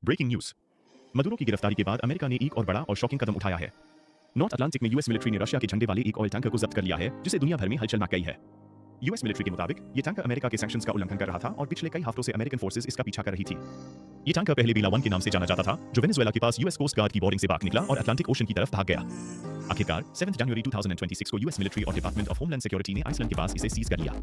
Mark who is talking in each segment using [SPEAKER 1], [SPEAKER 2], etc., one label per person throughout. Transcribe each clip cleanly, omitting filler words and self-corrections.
[SPEAKER 1] Breaking news. Maduro की गिरफ्तारी के बाद अमेरिका ने एक और बड़ा और शॉकिंग कदम उठाया है। नॉर्थ अटलांटिक में यूएस मिलिट्री ने रशिया के झंडे वाले एक ऑयल टैंकर को जब्त कर लिया है, जिसे दुनिया भर में हलचल मच गई है। यूएस मिलिट्री के मुताबिक ये टैंकर अमेरिका के सैंक्शंस का उल्लंघन कर रहा था और पिछले कई हफ्तों से अमेरिकन फोर्सेस इसका पीछा कर रही थी। ये टैंकर पहले बेला 1 के नाम से जाना जाता था, जो वेनेजुएला के पास यूएस कोस्ट गार्ड की बोर्डिंग से भाग निकला और अटलांटिक ओशन की तरफ भाग गया। आखिरकार 7 जनवरी 2026 को यूएस मिलिट्री और डिपार्टमेंट ऑफ होमलैंड सिक्योरिटी ने आइसलैंड के पास इसे सीज कर लिया।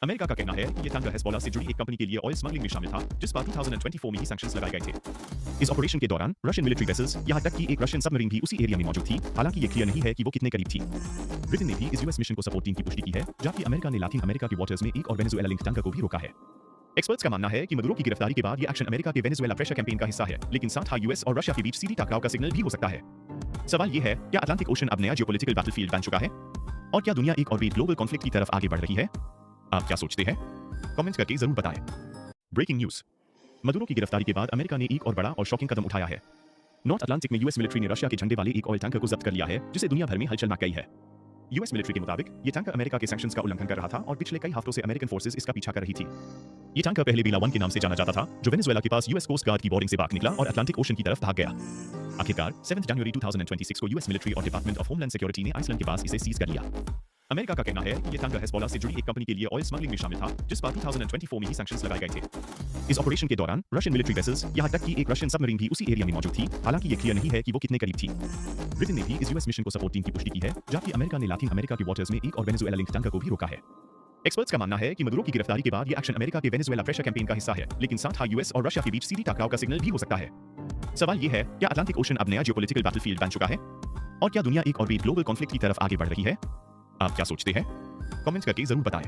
[SPEAKER 1] अमेरिका का कहना है कि ये टैंकर हेजबोला से जुड़ी एक कंपनी के लिए ऑयल स्मगलिंग में शामिल था, जिस पर 2024 में ही सैंक्शंस लगाए गए थे। इस ऑपरेशन के दौरान रशियन मिलिट्री वेसल्स, यहां तक कि एक रशियन सबमरीन भी उसी एरिया में मौजूद थी। हालांकि ये क्लियर नहीं है कि वो कितने करीब थी। ब्रिटेन ने भी इस यूएस मिशन को सपोर्ट टीम की पुष्टि की है, जबकि अमेरिका ने लैटिन अमेरिका के वाटर्स में एक और वेनेजुएला लिंक टैंकर को भी रोका है। एक्सपर्ट्स का मानना है कि मदुरो की गिरफ्तारी के बाद ये एक्शन अमेरिका के वेनेजुएला प्रेशर कैंपेन का हिस्सा है, लेकिन साथ ही यूएस और रशिया के बीच सीधी टकराव का सिग्नल भी हो सकता है। सवाल ये है, क्या अटलांटिक ओशन अब नया जियोपॉलिटिकल बैटलफील्ड बन चुका है? और क्या दुनिया एक और भी ग्लोबल कॉन्फ्लिक्ट की तरफ आगे बढ़ रही है? आप क्या सोचते हैं? कमेंट्स करके जरूर बताएं। Breaking news. मदुरो की गिरफ्तारी के बाद अमेरिका ने एक और बड़ा और शॉकिंग कदम उठाया है। नॉर्थ अटलांटिक में यूएस मिलिट्री ने रशिया के झंडे वाले एक ऑयल टैंकर को जब्त कर लिया है, जिसे दुनिया भर में हलचल मच गई है। यूएस मिलिट्री के मुताबिक ये टैंकर अमेरिका के सैंक्शंस का उल्लंघन कर रहा था और पिछले कई हफ्तों से अमेरिकन फोर्सेस इसका पीछा कर रही थी। ये टैंकर पहले बेला 1 के नाम से जाना जाता था, जो वेनेजुएला के पास यूएस कोस्ट गार्ड की बोर्डिंग से भाग निकला और अटलांटिक ओशन की तरफ भाग गया। आखिरकार 7 जनवरी 2026 को यूएस मिलिट्री और डिपार्टमेंट ऑफ होमलैंड सिक्योरिटी ने आइसलैंड के पास इसे सीज कर लिया। अमेरिका का कहना है कि ये टैंकर हेजबोला से जुड़ी एक कंपनी के लिए ऑयल स्मगलिंग में शामिल था, जिस पर 2024 में ही सैंक्शंस लगाए गए थे। इस ऑपरेशन के दौरान रशियन मिलिट्री वेसल्स, यहां तक कि एक रशियन सबमरीन भी उसी एरिया में मौजूद थी। हालांकि ये क्लियर नहीं है कि वो कितने करीब थी। ब्रिटेन ने भी इस यूएस मिशन को सपोर्ट टीम की पुष्टि की है, जबकि अमेरिका ने लैटिन अमेरिका के वाटर्स में एक और वेनेजुएला लिंक टैंकर को भी रोका है। एक्सपर्ट्स का मानना है कि मदुरो की गिरफ्तारी के बाद ये एक्शन अमेरिका के वेनेजुएला प्रेशर कैंपेन का हिस्सा है, लेकिन साथ ही यूएस और रशिया के बीच सीधी टकराव का सिग्नल भी हो सकता है। सवाल ये है, क्या अटलांटिक ओशन अब नया जियोपॉलिटिकल बैटलफील्ड बन चुका है? और क्या दुनिया एक और भी ग्लोबल कॉन्फ्लिक्ट की तरफ आगे बढ़ रही है? आप क्या सोचते हैं? कमेंट्स करके जरूर बताएं।